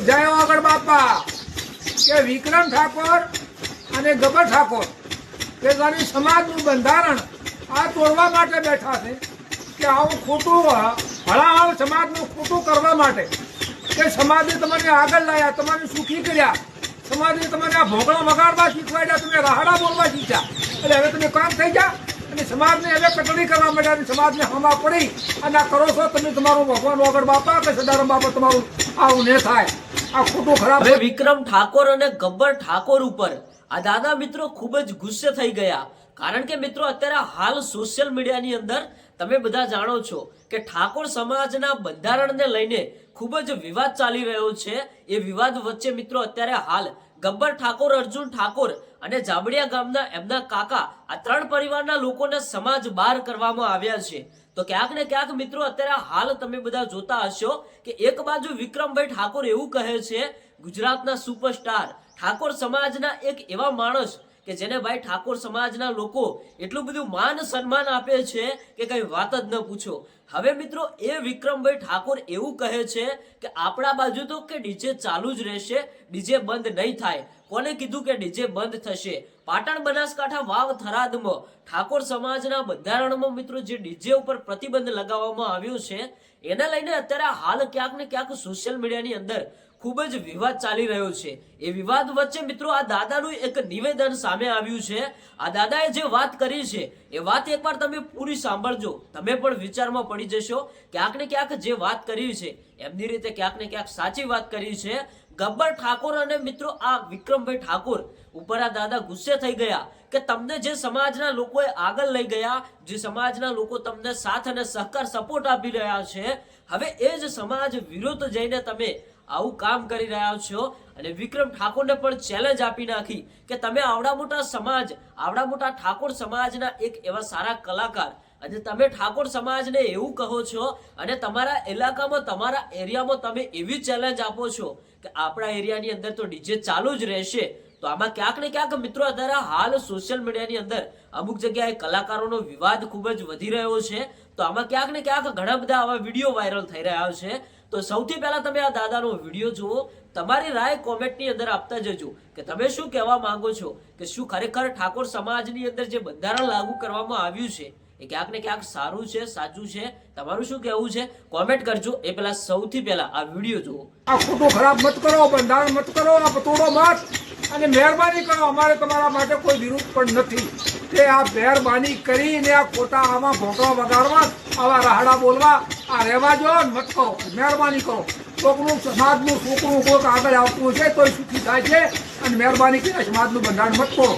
જય આગળ બાપા કે વિક્રમ ઠાકોર અને ગબર ઠાકોર કે જાની સમાજનું બંધારણ આ તોડવા માટે બેઠા છે કે આવું ખોટું હળાહળ સમાજનું ખોટું કરવા માટે કે સમાજે તમને આગળ લાયા, તમારે સુખી કર્યા, સમાજે તમને આ ભોગળા વગાડવા શીખવાડ્યા, તમે રાહડા બોલવા શીખ્યા, એટલે હવે તમે કામ થઈ ગયા અને સમાજને હવે કટડી કરવા માંડ્યા અને સમાજને હમા પડી અને આ કરો છો તમે. તમારું ભગવાન આગળ બાપા કે સદારામ બાપા તમારું આવું ન થાય, આ ખોટું ખરાબ. હવે વિક્રમ ઠાકોર અને ગબ્બર ઠાકોર ઉપર આ દાદા મિત્રો ખૂબ જ ગુસ્સે થઈ ગયા, કારણ કે મિત્રો અત્યારે હાલ સોશિયલ મીડિયાની અંદર તમે બધા જાણો છો કે ઠાકોર સમાજના બંધારણને લઈને ખૂબ જ વિવાદ ચાલી રહ્યો છે. એ વિવાદ વચ્ચે મિત્રો અત્યારે હાલ ગબ્બર ઠાકોર, અર્જુન ઠાકોર અને જાબડિયા ગામના એમના કાકા આ ત્રણ પરિવારના લોકોને સમાજ બહાર કરવામાં આવ્યા છે. તો ક્યાંક ને ક્યાંક મિત્રો અત્યારે હાલ તમે બધા જોતા હશો કે એક બાજુ વિક્રમભાઈ ઠાકોર એવું કહે છે, ગુજરાતના સુપરસ્ટાર ઠાકોર સમાજના એક એવા માણસ કે જેને ભાઈ ઠાકોર સમાજના લોકો એટલું બધું માન સન્માન આપે છે કે કઈ વાત જ ન પૂછો. હવે મિત્રો એ વિક્રમભાઈ ઠાકોર એવું કહે છે કે આપણા બાજુ તો કે ડીજે ચાલુ જ રહેશે, ડીજે બંધ નહીં થાય. કોને કીધું કે ડીજે બંધ થશે? પાટણ, બનાસકાંઠા, વાવ, થરાદમાં ઠાકોર સમાજના બંધારણમાં મિત્રો જે ડીજે ઉપર પ્રતિબંધ લગાવવામાં આવ્યો છે એને લઈને અત્યારે હાલ ક્યાંક ને ક્યાંક સોશિયલ મીડિયાની અંદર ખૂબ જ વિવાદ ચાલી રહ્યો છે. એ વિવાદ વચ્ચે મિત્રો આ દાદાનું એક નિવેદન સામે આવ્યું છે. આ દાદાએ જે વાત કરી છે એ વાત એકવાર તમે પૂરી સાંભળજો, તમે પણ વિચારમાં પડી જશો. ક્યાંક ને ક્યાંક જે વાત કરી છે એમની રીતે ક્યાંક ને ક્યાંક સાચી વાત કરી છે. ગબ્બર ઠાકોર અને મિત્રો આ વિક્રમભાઈ ઠાકોર ઉપર આ દાદા ગુસ્સે થઈ ગયા કે તમને જે સમાજના લોકોએ આગળ લઈ ગયા, જે સમાજના લોકો તમને સાથ અને સહકાર સપોર્ટ આપી રહ્યા છે, હવે એ જ સમાજ વિરુદ્ધ જઈને તમે આવું કામ કરી રહ્યા છો. અને વિક્રમ ઠાકોરને પણ ચેલેન્જ આપી નાખી કે તમે આવડા મોટા સમાજ, આવડા મોટા ઠાકોર સમાજના એક એવા સારા કલાકાર, અને તમે ઠાકોર સમાજને એવું કહો છો અને તમારા ઇલાકામાં, તમારા એરિયામાં તમે એવી ચેલેન્જ આપો છો કે આપણા એરિયાની અંદર તો ડીજે ચાલુ જ રહેશે. તો આમાં ક્યાંક ને ક્યાંક મિત્રો અત્યારે હાલ સોશિયલ મીડિયાની અંદર અમુક જગ્યાએ કલાકારોનો વિવાદ ખૂબ જ વધી રહ્યો છે. તો આમાં ક્યાંક ને ક્યાંક ઘણા બધા આવા વિડીયો વાયરલ થઈ રહ્યા છે. તો સૌથી પહેલા તમે આ દાદાનો વિડીયો જુઓ, તમારી રાય કોમેન્ટની અંદર આપતા જજો કે તમે શું કહેવા માંગો છો, કે શું ખરેખર ઠાકોર સમાજની અંદર જે બંધારણ લાગુ કરવામાં આવ્યું છે એ ક્યાંક ને ક્યાંક સારું છે, સાચું છે? તમારું શું કહેવું છે કોમેન્ટ કરજો. એ પહેલા સૌથી પહેલા આ વિડીયો જુઓ. આ ખોટું ખરાબ મત કરો, બંધારણ મત કરો, આ તોડો મત અને મહેરબાની કરો. અમારે તમારા માટે કોઈ વિરોધ પણ નથી કે આ મહેરબાની કરીને આ ખોટા આમાં ભોંકવા વગાડવા, આવા રાહડા બોલવા આ રહેવા જો, મત કરો, મહેરબાની કરો. કોકનું સમાજનું છોકરું કોઈક આગળ આવતું છે તોય સુખી થાય છે અને મહેરબાની કરીને સમાજનું બંધારણ મત કરો.